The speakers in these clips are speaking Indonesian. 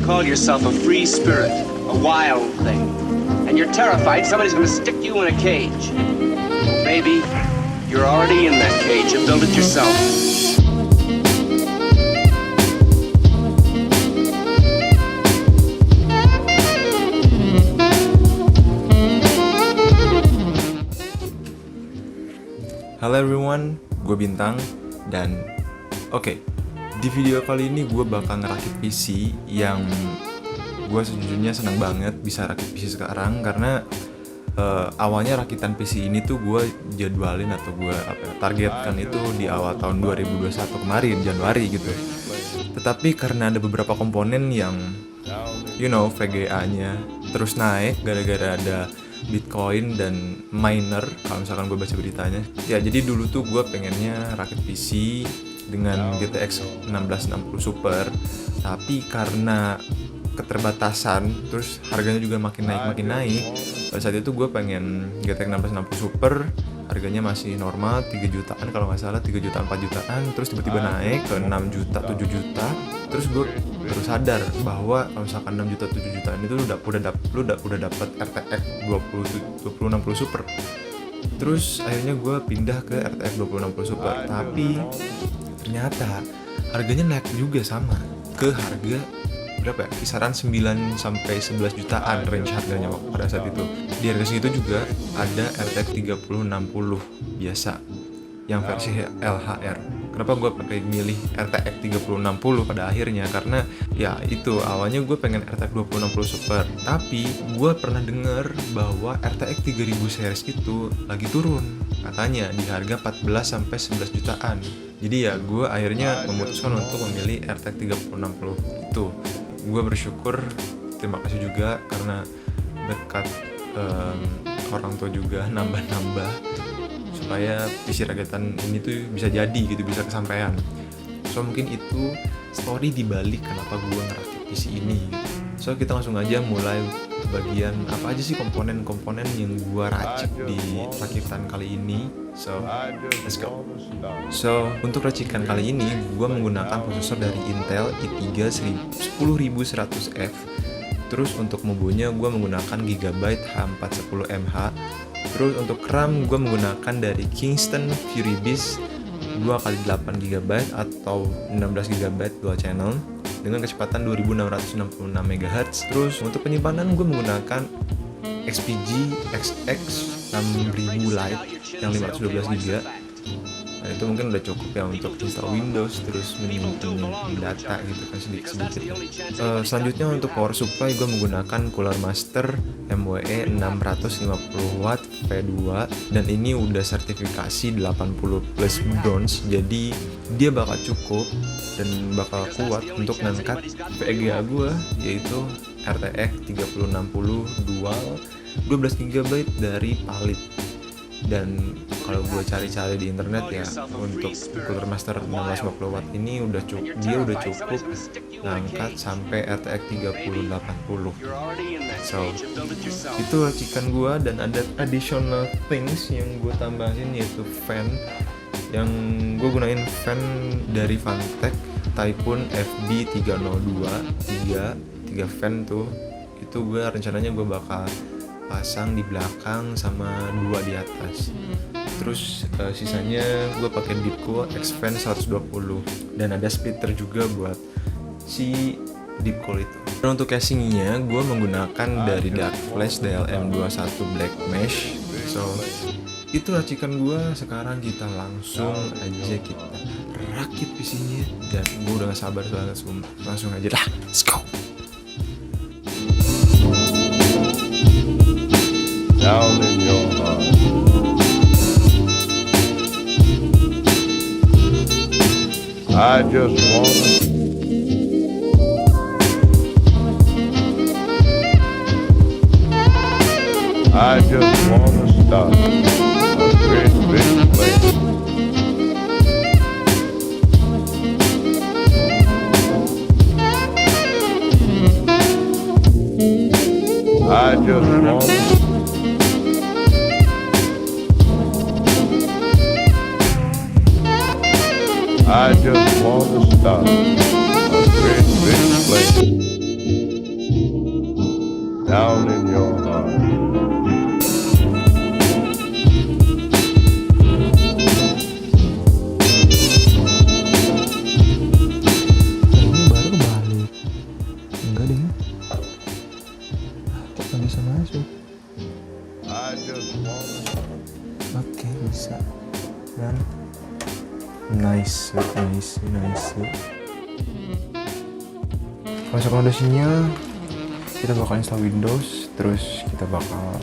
call yourself a free spirit, a wild thing, and you're terrified somebody's gonna stick you in a cage. Well, baby, you're already in that cage. You built it yourself. Halo everyone, gue Bintang dan oke, di video kali ini gue bakal ngerakit PC yang gue sejujurnya senang banget bisa rakit PC sekarang karena awalnya rakitan PC ini tuh gue jadwalin atau gue targetkan itu di awal tahun 2021 kemarin, Januari gitu. Tetapi karena ada beberapa komponen yang VGA-nya terus naik gara-gara ada Bitcoin dan miner, kalau misalkan gue baca beritanya. Ya jadi dulu tuh gue pengennya rakit PC dengan GTX 1660 Super, tapi karena keterbatasan terus harganya juga makin naik. Pada saat itu gue pengen GTX 1660 Super, harganya masih normal 3 jutaan kalau nggak salah, 3 jutaan 4 jutaan, terus tiba-tiba naik ke 6 juta 7 juta. Terus gue baru sadar bahwa kalau misalkan 6 juta 7 jutaan itu udah dapat RTX 2060 Super. Terus akhirnya gue pindah ke RTX 2060 Super, tapi ternyata harganya naik juga sama ke harga berapa ya? Kisaran 9 sampai 11 jutaan range harganya pada saat itu. Di harga segitu juga ada RTX 3060 biasa yang versi LHR. Kenapa gue pakai milih RTX 3060 pada akhirnya? Karena ya itu awalnya gue pengen RTX 2060 Super, tapi gue pernah dengar bahwa RTX 3000 series itu lagi turun katanya di harga 14 sampai 11 jutaan. Jadi ya gue akhirnya memutuskan untuk memilih RTX 3060 itu. Gue bersyukur, terima kasih juga karena dekat orang tua juga nambah supaya PC rakitan ini tuh bisa jadi gitu, bisa kesampaian. So mungkin itu story dibalik kenapa gue ngerakit PC ini gitu. So kita langsung aja mulai bagian apa aja sih komponen-komponen yang gue racik di rakitan kali ini. So let's go. So untuk racikan kali ini gue menggunakan prosesor dari Intel i3 10100F. Terus untuk membunya gue menggunakan Gigabyte H410MH. Terus untuk RAM gue menggunakan dari Kingston Fury Beast 2x8GB atau 16GB dual channel dengan kecepatan 2666 MHz. Terus untuk penyimpanan gue menggunakan XPG XX 6000 Lite yang 512GB. Nah itu mungkin udah cukup ya untuk install Windows terus menyimpan data gitu kan sedikit-sedikit. Selanjutnya untuk power supply gue menggunakan Cooler Master MWE 650W V2 dan ini udah sertifikasi 80 plus bronze, jadi dia bakal cukup dan bakal kuat untuk ngangkat VGA gue yaitu RTX 3060 dual 12GB dari Palit. Dan kalau gue cari-cari di internet ya untuk Cooler Master 650W ini udah cukup ngangkat sampai RTX 3080. So itu racikan gue dan ada additional things yang gue tambahin yaitu fan yang gue gunain fan dari Fantech Typhoon FB302 3 fan tuh. Itu gue rencananya gue bakal pasang di belakang sama 2 di atas. Terus sisanya gue pakai Deepcool X-Fan 120 dan ada splitter juga buat si Deepcool itu. Dan untuk casingnya gue menggunakan dari Dark Flash DLM21 Black Mesh. So itu racikan gue. Sekarang kita langsung aja kita rakit PC-nya dan gue udah gak sabar banget, langsung aja lah, let's go. Down in your heart. I just wanna start a great big place. I just wanna start a great big place. down in your heart. Ini baru kebalik. Enggak deh. Kok nggak bisa masuk? I just wanna Oke, bisa. Dan nice. Masuk audisinya, kita bakal install Windows, terus kita bakal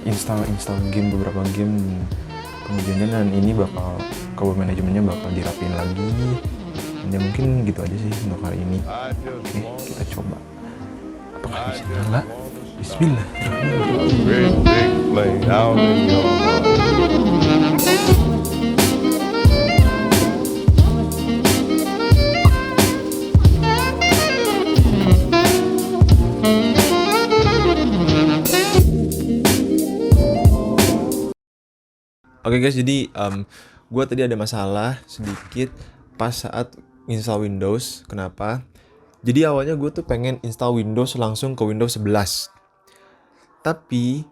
install game, beberapa game, kemudian dan ini bakal cover manajemennya bakal dirapiin lagi. Ya mungkin gitu aja sih untuk hari ini. Oke, kita coba. Apakah bisa nyala? Bismillahirrahmanirrahim. great big flame down in your heart. Oke guys, jadi gue tadi ada masalah sedikit pas saat install Windows. Kenapa? Jadi awalnya gue tuh pengen install Windows langsung ke Windows 11. Tapi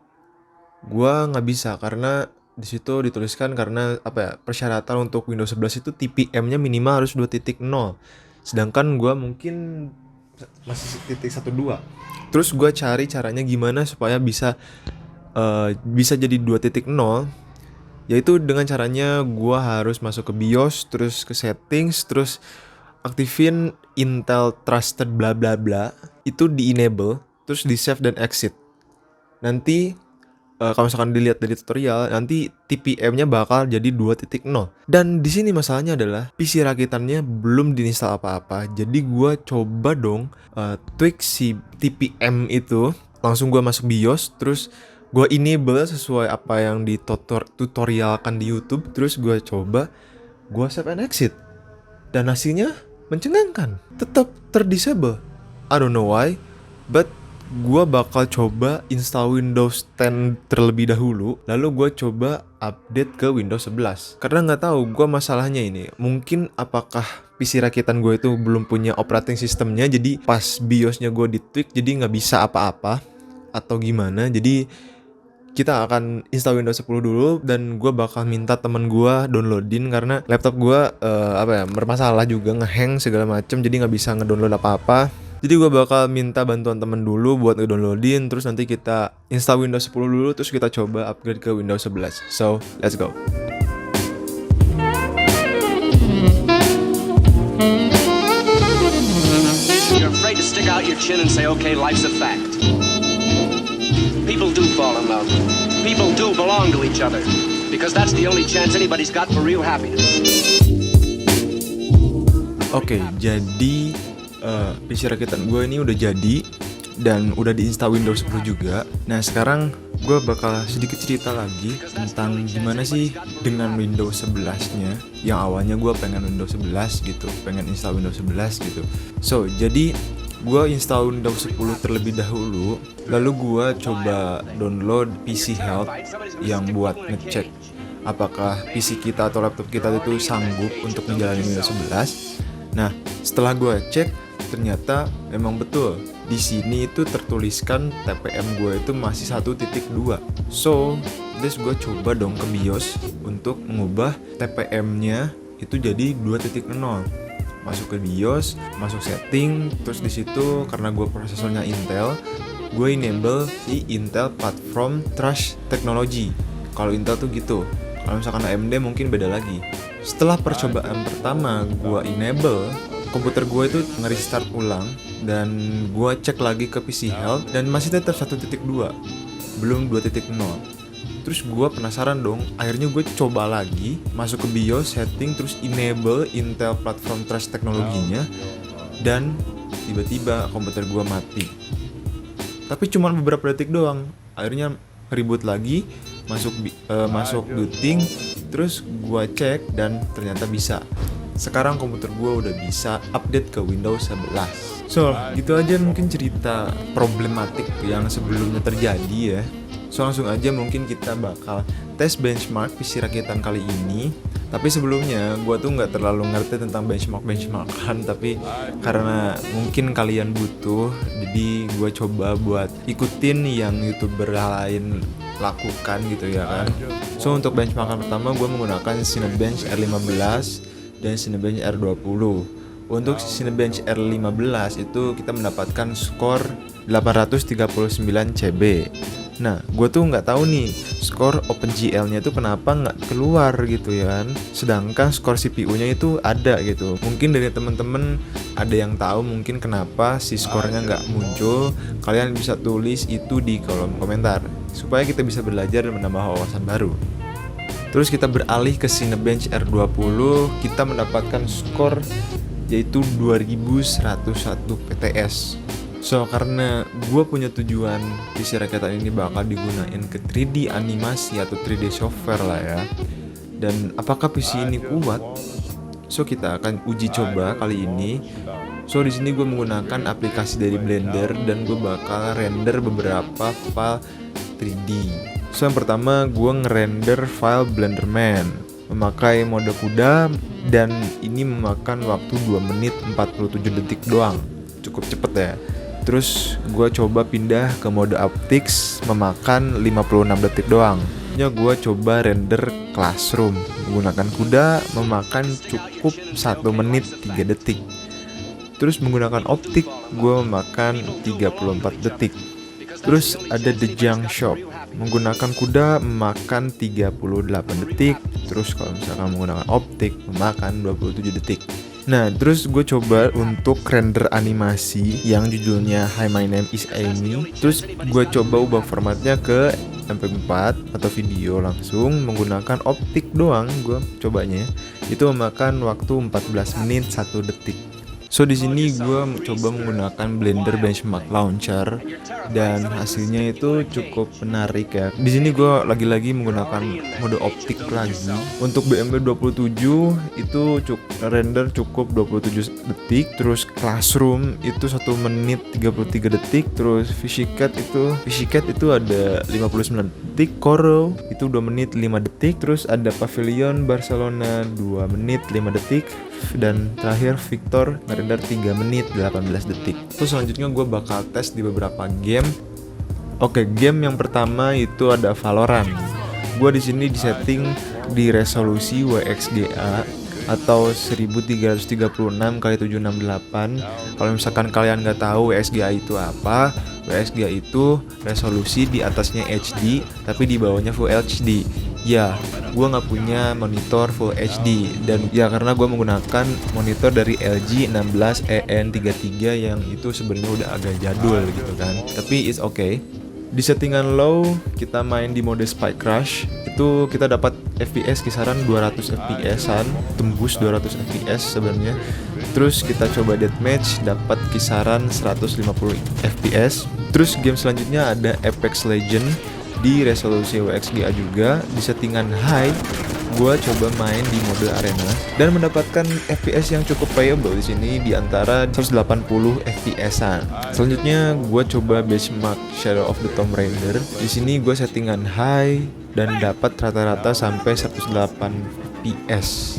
gue nggak bisa karena di situ dituliskan karena persyaratan untuk Windows 11 itu TPM-nya minimal harus 2.0. Sedangkan gue mungkin masih titik 1.2. Terus gue cari caranya gimana supaya bisa jadi 2.0. Yaitu dengan caranya gue harus masuk ke BIOS, terus ke settings, terus aktifin Intel Trusted bla bla bla, itu di enable, terus di save dan exit. Nanti kalau misalkan dilihat dari tutorial, nanti TPM-nya bakal jadi 2.0. Dan di sini masalahnya adalah PC rakitannya belum diinstal apa-apa. Jadi gue coba dong tweak si TPM itu, langsung gue masuk BIOS, terus gue enable sesuai apa yang di tutorialkan di YouTube. Terus gue coba, gue save and exit, dan hasilnya mencengangkan, tetap terdisable. I don't know why, but gue bakal coba install Windows 10 terlebih dahulu, lalu gue coba update ke Windows 11. Karena nggak tahu gue masalahnya ini, mungkin apakah PC rakitan gue itu belum punya operating systemnya, jadi pas BIOSnya gue di-tweak jadi nggak bisa apa-apa, atau gimana. Jadi kita akan install Windows 10 dulu, dan gue bakal minta teman gue downloadin karena laptop gue bermasalah juga, ngehang segala macem, jadi nggak bisa ngedownload apa-apa. Jadi gue bakal minta bantuan temen dulu buat ngedownloadin, terus nanti kita install Windows 10 dulu, terus kita coba upgrade ke Windows 11. So, let's go. You're afraid to stick out your chin and say, okay, life's a fact. People do fall in love. People do belong to each other. Because that's the only chance anybody's got for real happiness. Oke, jadi PC rakitan gue ini udah jadi dan udah diinstal Windows 10 juga. Nah sekarang gue bakal sedikit cerita lagi tentang gimana sih dengan Windows 11-nya. Yang awalnya gue pengen Windows 11 gitu, pengen install Windows 11 gitu. So, jadi gue install Windows 10 terlebih dahulu, lalu gue coba download PC Health yang buat ngecek apakah PC kita atau laptop kita itu sanggup untuk menjalani Windows 11. Nah, setelah gue cek, ternyata memang betul. Di sini itu tertuliskan TPM gue itu masih 1.2. So, terus gue coba dong ke BIOS untuk mengubah TPM-nya itu jadi 2.0. Masuk ke BIOS, masuk setting, terus di situ karena gue prosesornya Intel, gue enable si Intel Platform Trust Technology. Kalau Intel tuh gitu. Kalau misalkan AMD mungkin beda lagi. Setelah percobaan pertama gue enable, komputer gue itu nge-restart ulang dan gue cek lagi ke PC Health dan masih tetap 1.2, belum 2.0. Terus gue penasaran dong, akhirnya gue coba lagi masuk ke BIOS setting, terus enable Intel Platform Trust teknologinya, dan tiba-tiba komputer gue mati. Tapi cuma beberapa detik doang. Akhirnya reboot lagi, masuk booting, terus gue cek dan ternyata bisa. Sekarang komputer gue udah bisa update ke Windows 11. So, gitu aja mungkin cerita problematik yang sebelumnya terjadi ya. So langsung aja mungkin kita bakal tes benchmark PC rakitan kali ini. Tapi sebelumnya gue tuh nggak terlalu ngerti tentang benchmarkan, tapi karena mungkin kalian butuh, jadi gue coba buat ikutin yang YouTuber lain lakukan gitu ya kan. So untuk benchmarkan pertama gue menggunakan Cinebench R15 dan Cinebench R20. Untuk Cinebench R15 itu kita mendapatkan skor 839 CB. Nah, gue tuh nggak tahu nih skor OpenGL-nya tuh kenapa nggak keluar gitu ya kan. Sedangkan skor CPU-nya itu ada gitu. Mungkin dari temen-temen ada yang tahu mungkin kenapa si skornya nggak muncul. Kalian bisa tulis itu di kolom komentar supaya kita bisa belajar dan menambah wawasan baru. Terus kita beralih ke Cinebench R20, kita mendapatkan skor yaitu 2101 PTS. So karena gue punya tujuan PC rakitan ini bakal digunain ke 3D animasi atau 3D software lah ya. Dan apakah PC ini kuat? So kita akan uji coba kali ini. So di sini gue menggunakan aplikasi dari Blender dan gue bakal render beberapa file 3D. So yang pertama gue ngerender file Blenderman memakai mode kuda dan ini memakan waktu 2 menit 47 detik doang. Cukup cepet ya. Terus gue coba pindah ke mode optics memakan 56 detik doang. Ya gue coba render classroom menggunakan kuda memakan cukup 1 menit 3 detik. Terus menggunakan optik gue memakan 34 detik. Terus ada The Junk Shop menggunakan kuda memakan 38 detik. Terus kalau misalkan menggunakan optik memakan 27 detik. Nah, terus gue coba untuk render animasi yang judulnya Hi My Name Is Amy. Terus gue coba ubah formatnya ke MP4 atau video langsung menggunakan optik doang. Gue cobanya itu memakan waktu 14 menit 1 detik. So di sini gue coba menggunakan Blender Benchmark Launcher dan hasilnya itu cukup menarik ya. Di sini gue lagi-lagi menggunakan mode optik lagi. Untuk BMW 27 itu render cukup 27 detik, terus Classroom itu 1 menit 33 detik, terus Fishicat itu ada 59 detik, Coro itu 2 menit 5 detik, terus ada Pavilion Barcelona 2 menit 5 detik, dan terakhir Victor ngerender 3 menit 18 detik. Terus selanjutnya gue bakal tes di beberapa game. Oke, game yang pertama itu ada Valorant. Gue di sini disetting di resolusi WXGA atau 1336x768. Kalau misalkan kalian nggak tahu WXGA itu apa, WXGA itu resolusi di atasnya HD tapi di bawahnya Full HD. Ya, gue nggak punya monitor Full HD dan ya karena gue menggunakan monitor dari LG 16EN33 yang itu sebenarnya udah agak jadul gitu kan. Tapi it's okay. Di settingan low kita main di mode Spike Rush, itu kita dapat FPS kisaran 200 FPS-an, tembus 200 FPS sebenarnya. Terus kita coba deathmatch, dapat kisaran 150 FPS. Terus game selanjutnya ada Apex Legend di resolusi WXGA juga. Di settingan high gue coba main di mode arena dan mendapatkan FPS yang cukup playable di sini di antara 180 FPS-an. Selanjutnya gue coba benchmark Shadow of the Tomb Raider. Di sini gue settingan high dan dapat rata-rata sampai 108 FPS.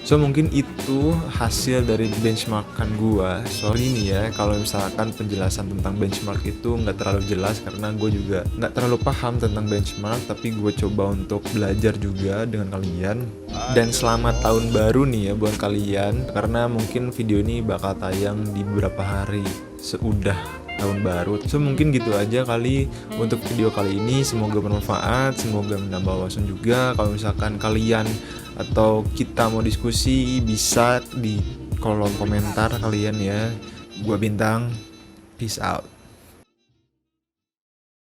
So mungkin itu hasil dari benchmarkan gua. Sorry nih ya kalau misalkan penjelasan tentang benchmark itu nggak terlalu jelas karena gue juga nggak terlalu paham tentang benchmark, tapi gue coba untuk belajar juga dengan kalian. Dan selamat tahun baru nih ya buat kalian, karena mungkin video ini bakal tayang di beberapa hari seudah tahun baru. So mungkin gitu aja kali untuk video kali ini. Semoga bermanfaat, semoga menambah wawasan juga. Kalau misalkan kalian atau kita mau diskusi bisa di kolom komentar kalian ya. Gua Bintang, peace out.